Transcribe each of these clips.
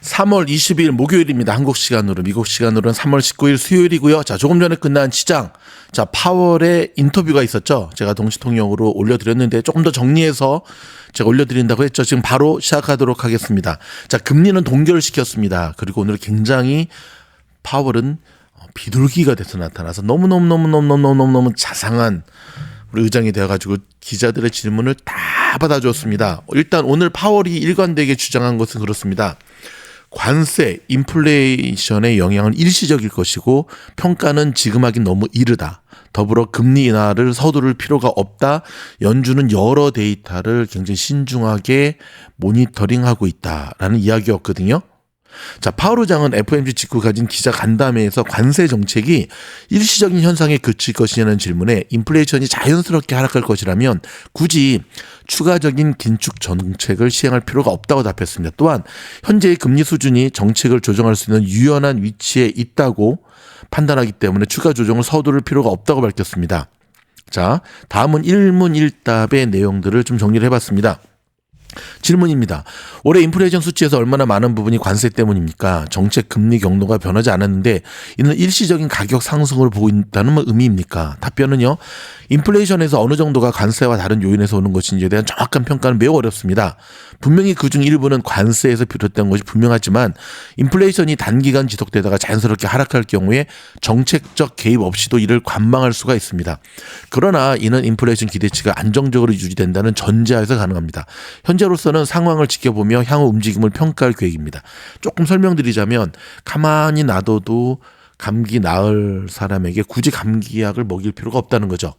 3월 20일 목요일입니다. 한국 시간으로, 미국 시간으로는 3월 19일 수요일이고요. 자, 조금 전에 끝난 시장. 자, 파월의 인터뷰가 있었죠. 제가 동시통역으로 올려드렸는데 조금 더 정리해서 제가 올려드린다고 했죠. 지금 바로 시작하도록 하겠습니다. 자, 금리는 동결시켰습니다. 그리고 오늘 굉장히 파월은 비둘기가 돼서 나타나서 너무너무 자상한 우리 의장이 되어가지고 기자들의 질문을 다 받아줬습니다. 일단 오늘 파월이 일관되게 주장한 것은 그렇습니다. 관세, 인플레이션의 영향은 일시적일 것이고 평가는 지금 하긴 너무 이르다. 더불어 금리 인하를 서두를 필요가 없다. 연준은 여러 데이터를 굉장히 신중하게 모니터링하고 있다라는 이야기였거든요. 자, 파월 의장은 FOMC 직후 가진 기자 간담회에서 관세 정책이 일시적인 현상에 그칠 것이냐는 질문에 인플레이션이 자연스럽게 하락할 것이라면 굳이 추가적인 긴축 정책을 시행할 필요가 없다고 답했습니다. 또한 현재의 금리 수준이 정책을 조정할 수 있는 유연한 위치에 있다고 판단하기 때문에 추가 조정을 서두를 필요가 없다고 밝혔습니다. 자, 다음은 일문일답의 내용들을 좀 정리를 해봤습니다. 질문입니다. 올해 인플레이션 수치에서 얼마나 많은 부분이 관세 때문입니까? 정책 금리 경로가 변하지 않았는데 이는 일시적인 가격 상승을 보고 있다는 의미입니까? 답변은요. 인플레이션에서 어느 정도가 관세와 다른 요인에서 오는 것인지에 대한 정확한 평가는 매우 어렵습니다. 분명히 그중 일부는 관세에서 비롯된 것이 분명하지만 인플레이션이 단기간 지속되다가 자연스럽게 하락할 경우에 정책적 개입 없이도 이를 관망할 수가 있습니다. 그러나 이는 인플레이션 기대치가 안정적으로 유지된다는 전제하에서 가능합니다. 현재로서는 상황을 지켜보며 향후 움직임을 평가할 계획입니다. 조금 설명드리자면 가만히 놔둬도 감기 나을 사람에게 굳이 감기약을 먹일 필요가 없다는 거죠.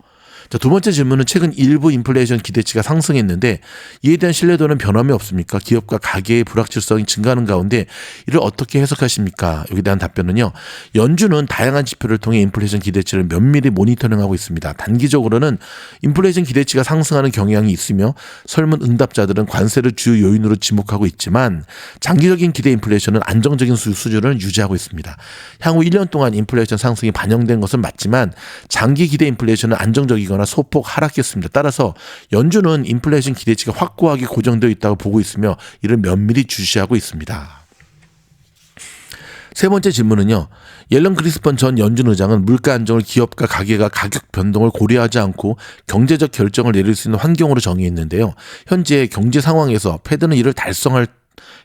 자, 두 번째 질문은 최근 일부 인플레이션 기대치가 상승했는데 이에 대한 신뢰도는 변함이 없습니까? 기업과 가계의 불확실성이 증가하는 가운데 이를 어떻게 해석하십니까? 여기에 대한 답변은요. 연준은 다양한 지표를 통해 인플레이션 기대치를 면밀히 모니터링하고 있습니다. 단기적으로는 인플레이션 기대치가 상승하는 경향이 있으며 설문 응답자들은 관세를 주요 요인으로 지목하고 있지만 장기적인 기대 인플레이션은 안정적인 수준을 유지하고 있습니다. 향후 1년 동안 인플레이션 상승이 반영된 것은 맞지만 장기 기대 인플레이션은 안정적이거나 소폭 하락했습니다. 따라서 연준은 인플레이션 기대치가 확고하게 고정되어 있다고 보고 있으며 이를 면밀히 주시하고 있습니다. 세 번째 질문은요. 옐런 그리스펀 전 연준 의장은 물가 안정을 기업과 가계가 가격 변동을 고려하지 않고 경제적 결정을 내릴 수 있는 환경으로 정의했는데요. 현재 경제 상황에서 패드는 이를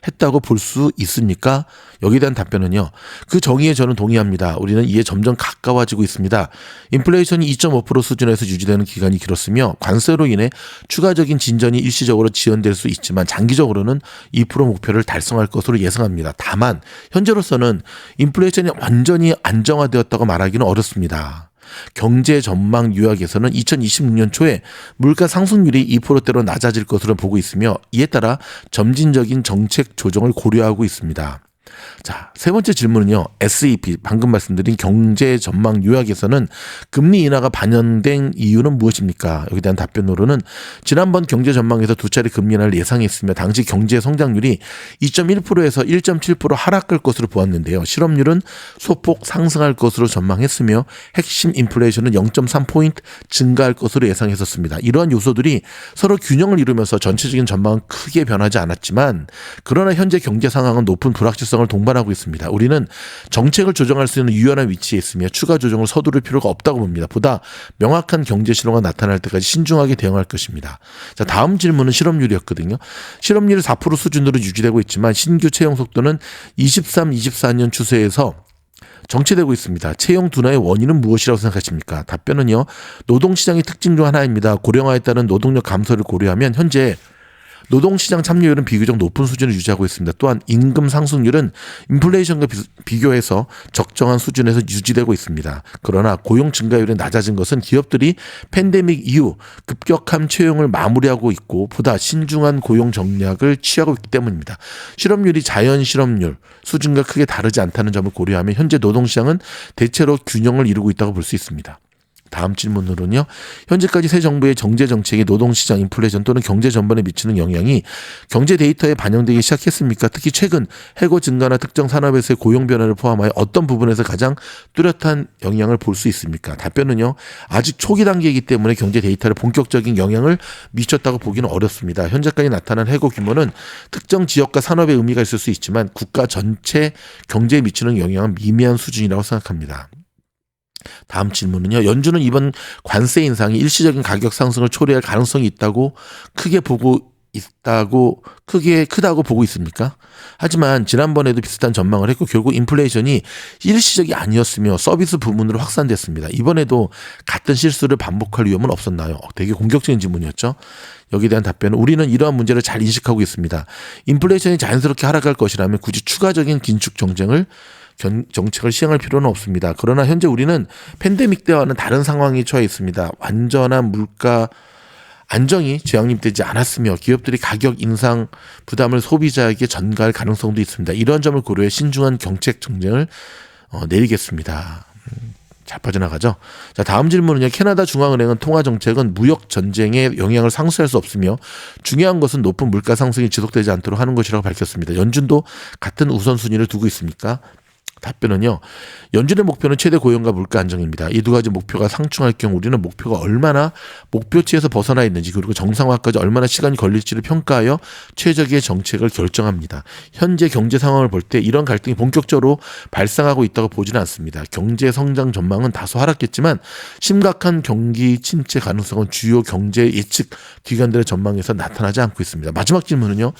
했다고 볼 수 있습니까? 여기에 대한 답변은요. 그 정의에 저는 동의합니다. 우리는 이에 점점 가까워지고 있습니다. 인플레이션이 2.5% 수준에서 유지되는 기간이 길었으며 관세로 인해 추가적인 진전이 일시적으로 지연될 수 있지만 장기적으로는 2% 목표를 달성할 것으로 예상합니다. 다만 현재로서는 인플레이션이 완전히 안정화되었다고 말하기는 어렵습니다. 경제 전망 요약에서는 2026년 초에 물가 상승률이 2%대로 낮아질 것으로 보고 있으며 이에 따라 점진적인 정책 조정을 고려하고 있습니다. 자, 세 번째 질문은요. SEP 방금 말씀드린 경제 전망 요약에서는 금리 인하가 반영된 이유는 무엇입니까? 여기에 대한 답변으로는 지난번 경제 전망에서 두 차례 금리 인하를 예상했으며 당시 경제 성장률이 2.1%에서 1.7% 하락할 것으로 보았는데요. 실업률은 소폭 상승할 것으로 전망했으며 핵심 인플레이션은 0.3포인트 증가할 것으로 예상했었습니다. 이러한 요소들이 서로 균형을 이루면서 전체적인 전망은 크게 변하지 않았지만 그러나 현재 경제 상황은 높은 불확실성을 동반하고 있습니다. 우리는 정책을 조정할 수 있는 유연한 위치에 있으며 추가 조정을 서두를 필요가 없다고 봅니다. 보다 명확한 경제 신호가 나타날 때까지 신중하게 대응할 것입니다. 자, 다음 질문은 실업률이었거든요. 실업률이 4% 수준으로 유지되고 있지만 신규 채용 속도는 23, 24년 추세에서 정체되고 있습니다. 채용 둔화의 원인은 무엇이라고 생각하십니까? 답변은요. 노동시장의 특징 중 하나입니다. 고령화에 따른 노동력 감소를 고려하면 현재 노동시장 참여율은 비교적 높은 수준을 유지하고 있습니다. 또한 임금 상승률은 인플레이션과 비교해서 적정한 수준에서 유지되고 있습니다. 그러나 고용 증가율이 낮아진 것은 기업들이 팬데믹 이후 급격한 채용을 마무리하고 있고 보다 신중한 고용 전략을 취하고 있기 때문입니다. 실업률이 자연 실업률 수준과 크게 다르지 않다는 점을 고려하면 현재 노동시장은 대체로 균형을 이루고 있다고 볼 수 있습니다. 다음 질문으로는요. 현재까지 새 정부의 경제 정책이 노동시장, 인플레이션 또는 경제 전반에 미치는 영향이 경제 데이터에 반영되기 시작했습니까? 특히 최근 해고 증가나 특정 산업에서의 고용 변화를 포함하여 어떤 부분에서 가장 뚜렷한 영향을 볼 수 있습니까? 답변은요. 아직 초기 단계이기 때문에 경제 데이터를 본격적인 영향을 미쳤다고 보기는 어렵습니다. 현재까지 나타난 해고 규모는 특정 지역과 산업에 의미가 있을 수 있지만 국가 전체 경제에 미치는 영향은 미미한 수준이라고 생각합니다. 다음 질문은요. 연준은 이번 관세 인상이 일시적인 가격 상승을 초래할 가능성이 크다고 보고 있습니까? 하지만 지난번에도 비슷한 전망을 했고 결국 인플레이션이 일시적이 아니었으며 서비스 부문으로 확산됐습니다. 이번에도 같은 실수를 반복할 위험은 없었나요? 되게 공격적인 질문이었죠. 여기에 대한 답변은 우리는 이러한 문제를 잘 인식하고 있습니다. 인플레이션이 자연스럽게 하락할 것이라면 굳이 추가적인 긴축 정책을 시행할 필요는 없습니다. 그러나 현재 우리는 팬데믹 때와는 다른 상황에 처해 있습니다. 완전한 물가 안정이 재확립되지 않았으며 기업들이 가격 인상 부담을 소비자에게 전가할 가능성도 있습니다. 이러한 점을 고려해 신중한 정책 정책을 내리겠습니다. 잘 빠져나가죠. 자, 다음 질문은요. 캐나다 중앙은행은 통화 정책은 무역 전쟁에 영향을 상쇄할 수 없으며 중요한 것은 높은 물가 상승이 지속되지 않도록 하는 것이라고 밝혔습니다. 연준도 같은 우선순위를 두고 있습니까? 답변은요. 연준의 목표는 최대 고용과 물가 안정입니다. 이 두 가지 목표가 상충할 경우 우리는 목표가 얼마나 목표치에서 벗어나 있는지 그리고 정상화까지 얼마나 시간이 걸릴지를 평가하여 최적의 정책을 결정합니다. 현재 경제 상황을 볼 때 이런 갈등이 본격적으로 발생하고 있다고 보지는 않습니다. 경제 성장 전망은 다소 하락했지만 심각한 경기 침체 가능성은 주요 경제 예측 기관들의 전망에서 나타나지 않고 있습니다. 마지막 질문은요.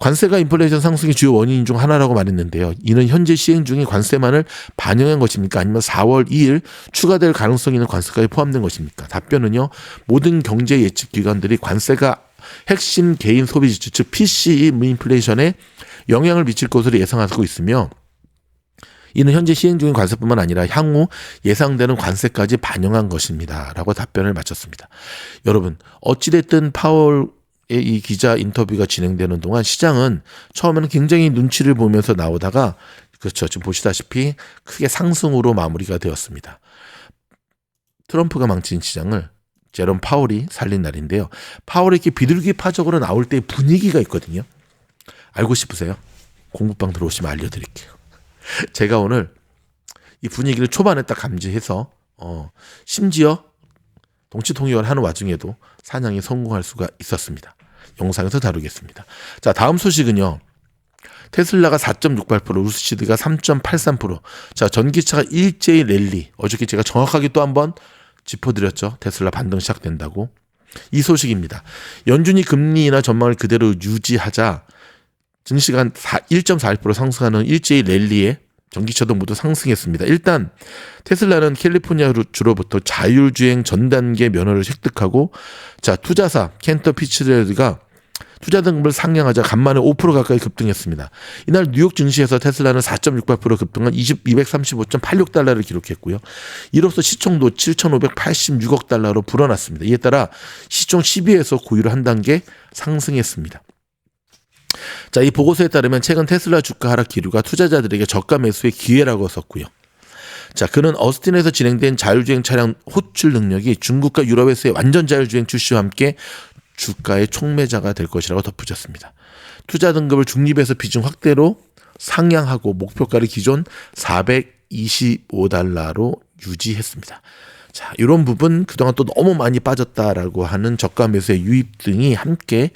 관세가 인플레이션 상승의 주요 원인 중 하나라고 말했는데요. 이는 현재 시행 중인 관세만을 반영한 것입니까? 아니면 4월 2일 추가될 가능성이 있는 관세까지 포함된 것입니까? 답변은요. 모든 경제 예측 기관들이 관세가 핵심 개인 소비 지출 즉 PCE 인플레이션에 영향을 미칠 것으로 예상하고 있으며 이는 현재 시행 중인 관세뿐만 아니라 향후 예상되는 관세까지 반영한 것입니다. 라고 답변을 마쳤습니다. 여러분 어찌됐든 파월 이 기자 인터뷰가 진행되는 동안 시장은 처음에는 굉장히 눈치를 보면서 나오다가 그렇죠. 지금 보시다시피 크게 상승으로 마무리가 되었습니다. 트럼프가 망친 시장을 제롬 파월이 살린 날인데요. 파월이 이렇게 비둘기파적으로 나올 때 분위기가 있거든요. 알고 싶으세요? 공부방 들어오시면 알려드릴게요. 제가 오늘 이 분위기를 초반에 딱 감지해서 심지어 동치통역을 하는 와중에도 사냥에 성공할 수가 있었습니다. 영상에서 다루겠습니다. 자, 다음 소식은요. 테슬라가 4.68%, 루시드가 3.83%. 자, 전기차가 일제히 랠리. 어저께 제가 정확하게 또 한번 짚어드렸죠. 테슬라 반등 시작된다고. 이 소식입니다. 연준이 금리 인하 전망을 그대로 유지하자 증시가 1.41% 상승하는 일제히 랠리에 전기차도 모두 상승했습니다. 일단 테슬라는 캘리포니아 주로부터 자율주행 전 단계 면허를 획득하고 자 투자사 캔터 피츠제럴드가 투자 등급을 상향하자 간만에 5% 가까이 급등했습니다. 이날 뉴욕 증시에서 테슬라는 4.68% 급등한 235.86달러를 기록했고요. 이로써 시총도 7,586억 달러로 불어났습니다. 이에 따라 시총 10위에서 9위로 한 단계 상승했습니다. 자, 이 보고서에 따르면 최근 테슬라 주가 하락 기류가 투자자들에게 저가 매수의 기회라고 썼고요. 자, 그는 어스틴에서 진행된 자율주행 차량 호출 능력이 중국과 유럽에서의 완전 자율주행 출시와 함께 주가의 촉매자가 될 것이라고 덧붙였습니다. 투자 등급을 중립에서 비중 확대로 상향하고 목표가를 기존 425달러로 유지했습니다. 자, 이런 부분 그동안 또 너무 많이 빠졌다라고 하는 저가 매수의 유입 등이 함께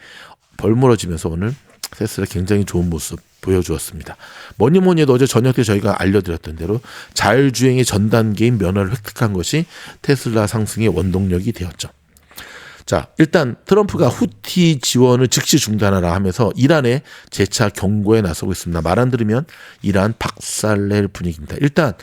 벌물어지면서 오늘 테슬라 굉장히 좋은 모습 보여주었습니다. 뭐니 해도 어제 저녁 때 저희가 알려드렸던 대로 자율주행의 전 단계인 면허를 획득한 것이 테슬라 상승의 원동력이 되었죠. 자, 일단 트럼프가 후티 지원을 즉시 중단하라 하면서 이란의 재차 경고에 나서고 있습니다. 말 안 들으면 이란 박살낼 분위기입니다. 일단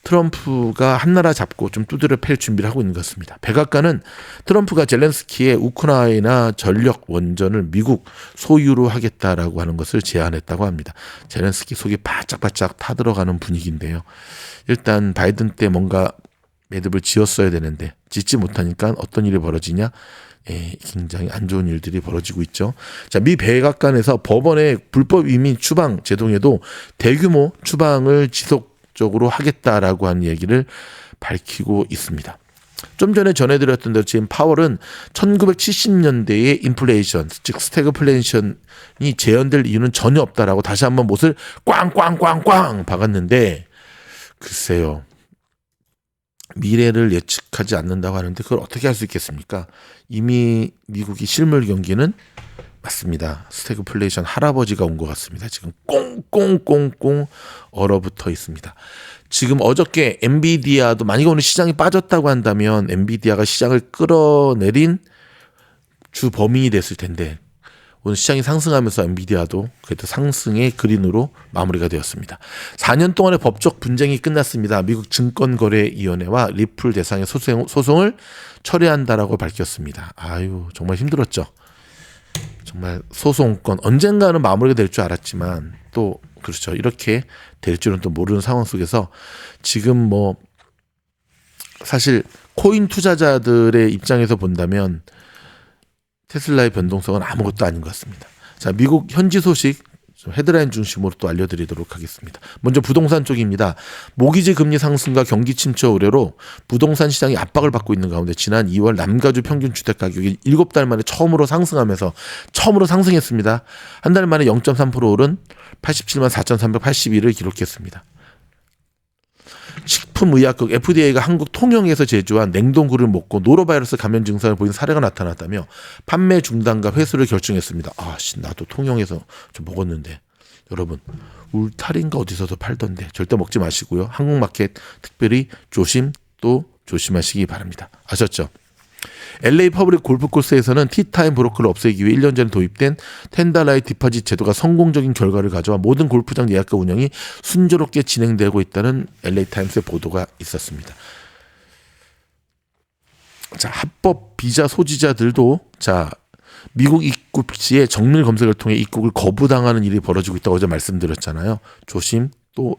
트럼프가 한나라 잡고 좀 두드려 팰 준비를 하고 있는 것 같습니다. 백악관은 트럼프가 젤렌스키의 우크라이나 전력 원전을 미국 소유로 하겠다라고 하는 것을 제안했다고 합니다. 젤렌스키 속이 바짝바짝 타들어가는 분위기인데요. 일단 바이든 때 뭔가 매듭을 지었어야 되는데 짓지 못하니까 어떤 일이 벌어지냐? 굉장히 안 좋은 일들이 벌어지고 있죠. 자, 미 백악관에서 법원의 불법 이민 추방 제동에도 대규모 추방을 지속적으로 하겠다라고 하는 얘기를 밝히고 있습니다. 좀 전에 전해드렸던 대로 지금 파월은 1970년대의 인플레이션, 즉 스태그플레이션이 재현될 이유는 전혀 없다라고 다시 한번 못을 꽝꽝꽝꽝 박았는데, 글쎄요, 미래를 예측하지 않는다고 하는데 그걸 어떻게 할 수 있겠습니까? 이미 미국이 실물 경기는 맞습니다. 스태그플레이션 할아버지가 온 것 같습니다. 지금 꽁꽁꽁꽁 얼어붙어 있습니다. 지금 어저께 엔비디아도 만약에 오늘 시장이 빠졌다고 한다면 엔비디아가 시장을 끌어내린 주 범인이 됐을 텐데, 오늘 시장이 상승하면서 엔비디아도 그래도 상승의 그린으로 마무리가 되었습니다. 4년 동안의 법적 분쟁이 끝났습니다. 미국 증권거래위원회와 리플 대상의 소송을 처리한다라고 밝혔습니다. 아유, 정말 힘들었죠. 정말 소송권 언젠가는 마무리가 될 줄 알았지만, 또 그렇죠, 이렇게 될 줄은 또 모르는 상황 속에서 지금 뭐 사실 코인 투자자들의 입장에서 본다면 테슬라의 변동성은 아무것도 아닌 것 같습니다. 자, 미국 현지 소식 헤드라인 중심으로 또 알려드리도록 하겠습니다. 먼저 부동산 쪽입니다. 모기지 금리 상승과 경기 침체 우려로 부동산 시장이 압박을 받고 있는 가운데 지난 2월 남가주 평균 주택 가격이 7달 만에 처음으로 상승했습니다. 한 달 만에 0.3% 오른 87만 4,382를 기록했습니다. 식품의약국 FDA가 한국 통영에서 제조한 냉동굴을 먹고 노로바이러스 감염 증상을 보인 사례가 나타났다며 판매 중단과 회수를 결정했습니다. 나도 통영에서 좀 먹었는데, 여러분, 울타리인가 어디서도 팔던데 절대 먹지 마시고요. 한국마켓 특별히 조심하시기 바랍니다. 아셨죠? LA 퍼블릭 골프 코스에서는 티타임 브로커를 없애기 위해 1년 전에 도입된 $10 디파짓 제도가 성공적인 결과를 가져와 모든 골프장 예약과 운영이 순조롭게 진행되고 있다는 LA 타임스의 보도가 있었습니다. 자, 합법 비자 소지자들도 미국 입국 시에 정밀 검색을 통해 입국을 거부당하는 일이 벌어지고 있다고 어제 말씀드렸잖아요.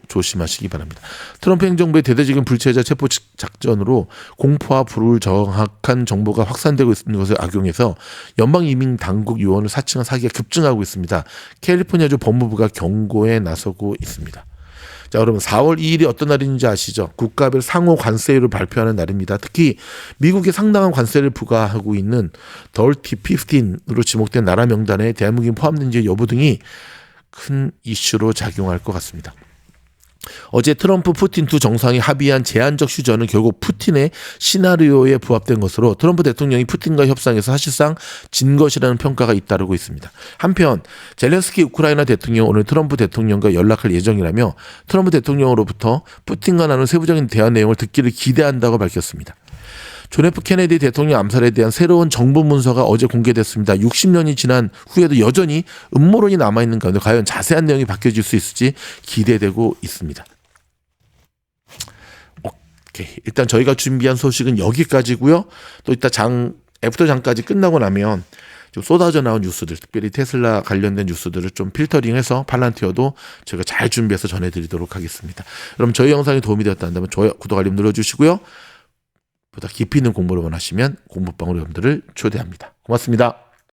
조심하시기 바랍니다. 트럼프 행정부의 대대적인 불체자 체포 작전으로 공포와 불정확한 정보가 확산되고 있는 것을 악용해서 연방이민당국 요원을 사칭한 사기가 급증하고 있습니다. 캘리포니아주 법무부가 경고에 나서고 있습니다. 자, 여러분, 4월 2일이 어떤 날인지 아시죠? 국가별 상호 관세율을 발표하는 날입니다. 특히 미국에 상당한 관세를 부과하고 있는 더티 15으로 지목된 나라 명단에 대한민국이 포함된지 여부 등이 큰 이슈로 작용할 것 같습니다. 어제 트럼프 푸틴 두 정상이 합의한 제한적 휴전은 결국 푸틴의 시나리오에 부합된 것으로 트럼프 대통령이 푸틴과 협상에서 사실상 진 것이라는 평가가 잇따르고 있습니다. 한편 젤렌스키 우크라이나 대통령 오늘 트럼프 대통령과 연락할 예정이라며 트럼프 대통령으로부터 푸틴과 나눈 세부적인 대화 내용을 듣기를 기대한다고 밝혔습니다. 존 F 케네디 대통령 암살에 대한 새로운 정부 문서가 어제 공개됐습니다. 60년이 지난 후에도 여전히 음모론이 남아있는 가운데 과연 자세한 내용이 바뀌어질 수 있을지 기대되고 있습니다. 오케이. 일단 저희가 준비한 소식은 여기까지고요. 또 이따 애프터장까지 끝나고 나면 좀 쏟아져 나온 뉴스들, 특별히 테슬라 관련된 뉴스들을 좀 필터링해서 팔란티어도 제가 잘 준비해서 전해드리도록 하겠습니다. 그럼 저희 영상이 도움이 되었다면 좋아요, 구독, 알림 눌러주시고요. 보다 깊이 있는 공부를 원하시면 공부방으로 여러분들을 초대합니다. 고맙습니다.